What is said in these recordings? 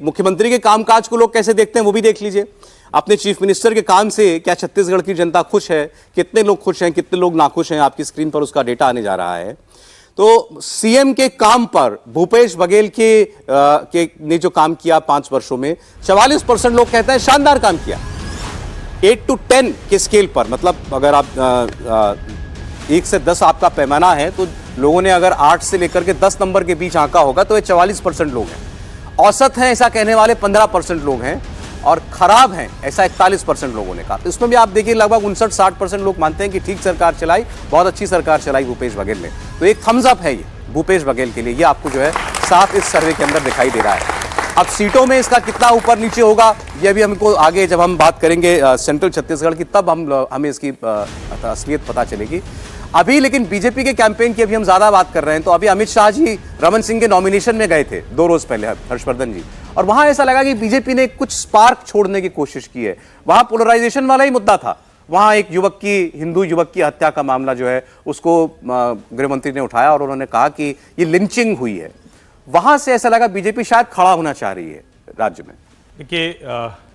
मुख्यमंत्री के कामकाज को लोग कैसे देखते हैं वो भी देख लीजिए। अपने चीफ मिनिस्टर के काम से क्या छत्तीसगढ़ की जनता खुश है? कितने लोग खुश हैं, कितने लोग नाखुश हैं? आपकी स्क्रीन पर उसका डेटा आने जा रहा है। तो सीएम के काम पर भूपेश बघेल ने जो काम किया 5 वर्षों में, 44% लोग कहते हैं शानदार काम किया। 8 to 10 के स्केल पर, मतलब अगर आप 1 से 10 आपका पैमाना है तो लोगों ने अगर 8 से लेकर के 10 नंबर के बीच आंका होगा तो ये 44% लोग हैं। औसत हैं ऐसा कहने वाले 15% लोग हैं और खराब हैं ऐसा 41% लोगों ने कहा। तो इसमें भी आप देखिए लगभग 59-60% लोग मानते हैं कि ठीक सरकार चलाई, बहुत अच्छी सरकार चलाई भूपेश बघेल ने। तो एक थम्स अप है ये भूपेश बघेल के लिए, ये आपको जो है साफ इस सर्वे के अंदर दिखाई दे रहा है। अब सीटों में इसका कितना ऊपर नीचे होगा ये भी हमको आगे जब हम बात करेंगे सेंट्रल छत्तीसगढ़ की, तब हमें इसकी असलियत पता चलेगी। अभी लेकिन बीजेपी के कैंपेन की अभी हम ज्यादा बात कर रहे हैं, तो अभी अमित शाह जी रमन सिंह के नॉमिनेशन में गए थे 2 रोज पहले, हर्षवर्धन जी, और वहां ऐसा लगा कि बीजेपी ने कुछ स्पार्क छोड़ने की कोशिश की है। वहां पोलराइजेशन वाला ही मुद्दा था। वहां एक हिंदू युवक की हत्या का मामला जो है उसको गृहमंत्री ने उठाया और उन्होंने कहा कि ये लिंचिंग हुई है। वहां से ऐसा लगा बीजेपी शायद खड़ा होना चाह रही है राज्य में। देखिए,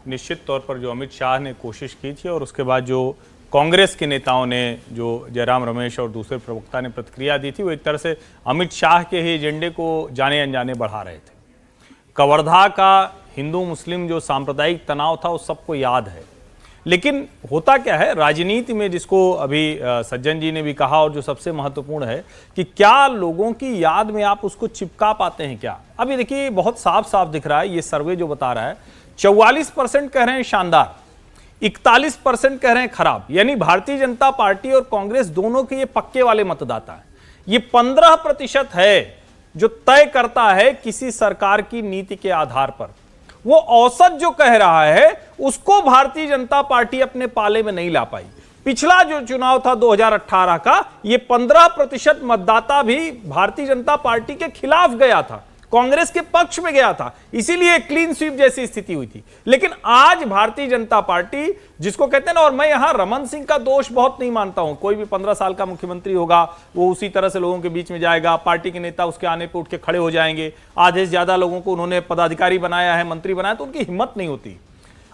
निश्चित तौर पर जो अमित शाह ने कोशिश की थी और उसके बाद जो कांग्रेस के नेताओं ने, जो जयराम रमेश और दूसरे प्रवक्ता ने प्रतिक्रिया दी थी, वो एक तरह से अमित शाह के ही एजेंडे को जाने अनजाने बढ़ा रहे थे। कवर्धा का हिंदू मुस्लिम जो सांप्रदायिक तनाव था वो सबको याद है, लेकिन होता क्या है राजनीति में, जिसको अभी सज्जन जी ने भी कहा और जो सबसे महत्वपूर्ण है कि क्या लोगों की याद में आप उसको चिपका पाते हैं क्या। अभी देखिए बहुत साफ साफ दिख रहा है, ये सर्वे जो बता रहा है 44% कह रहे हैं शानदार, 41% कह रहे हैं खराब। यानी भारतीय जनता पार्टी और कांग्रेस दोनों के ये पक्के वाले मतदाता हैं। ये 15% है जो तय करता है किसी सरकार की नीति के आधार पर। वो औसत जो कह रहा है उसको भारतीय जनता पार्टी अपने पाले में नहीं ला पाई। पिछला जो चुनाव था 2018 का, ये 15% मतदाता भी भारतीय जनता पार्टी के खिलाफ गया था, कांग्रेस के पक्ष में गया था, इसीलिए क्लीन स्वीप जैसी स्थिति हुई थी। लेकिन आज भारतीय जनता पार्टी जिसको कहते हैं ना, और मैं यहां रमन सिंह का दोष बहुत नहीं मानता हूं, कोई भी 15 साल का मुख्यमंत्री होगा वो उसी तरह से लोगों के बीच में जाएगा, पार्टी के नेता उसके आने पर उठ के खड़े हो जाएंगे। आधे से ज्यादा लोगों को उन्होंने पदाधिकारी बनाया है, मंत्री बनाया, तो उनकी हिम्मत नहीं होती।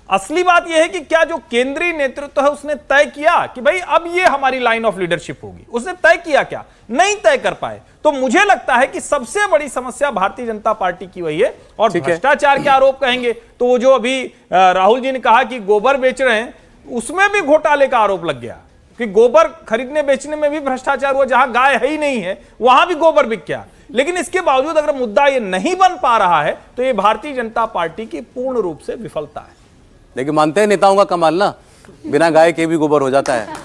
असली बात यह है कि क्या जो केंद्रीय नेतृत्व है उसने तय किया कि भाई अब ये हमारी लाइन ऑफ लीडरशिप होगी, उसने तय किया क्या? नहीं तय कर पाए। तो मुझे लगता है कि सबसे बड़ी समस्या भारतीय जनता पार्टी की वही है। और भ्रष्टाचार के आरोप कहेंगे तो वो जो अभी राहुल जी ने कहा कि गोबर बेच रहे हैं, उसमें भी घोटाले का आरोप लग गया कि गोबर खरीदने बेचने में भी भ्रष्टाचार हुआ, जहां गाय है ही नहीं है वहां भी गोबर बिक गया। लेकिन इसके बावजूद अगर मुद्दा ये नहीं बन पा रहा है तो ये भारतीय जनता पार्टी की पूर्ण रूप से विफलता है। लेकिन मानते हैं नेताओं का कमाल ना, बिना गाय के भी गोबर हो जाता है।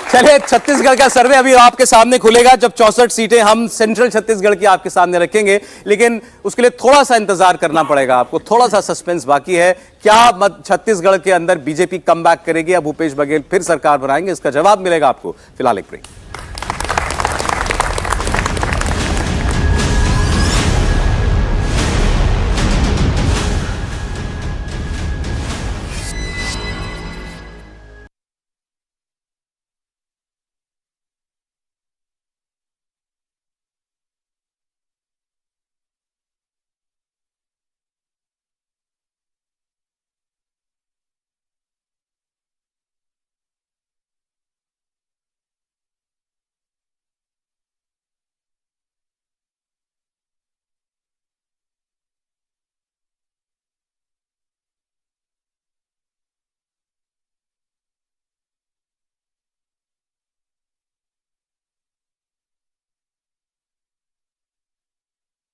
चलिए, छत्तीसगढ़ का सर्वे अभी आपके सामने खुलेगा जब 64 सीटें हम सेंट्रल छत्तीसगढ़ की आपके सामने रखेंगे, लेकिन उसके लिए थोड़ा सा इंतजार करना पड़ेगा आपको, थोड़ा सा सस्पेंस बाकी है। क्या छत्तीसगढ़ के अंदर बीजेपी कमबैक करेगी या भूपेश बघेल फिर सरकार बनाएंगे, इसका जवाब मिलेगा आपको। फिलहाल एक ब्रेक।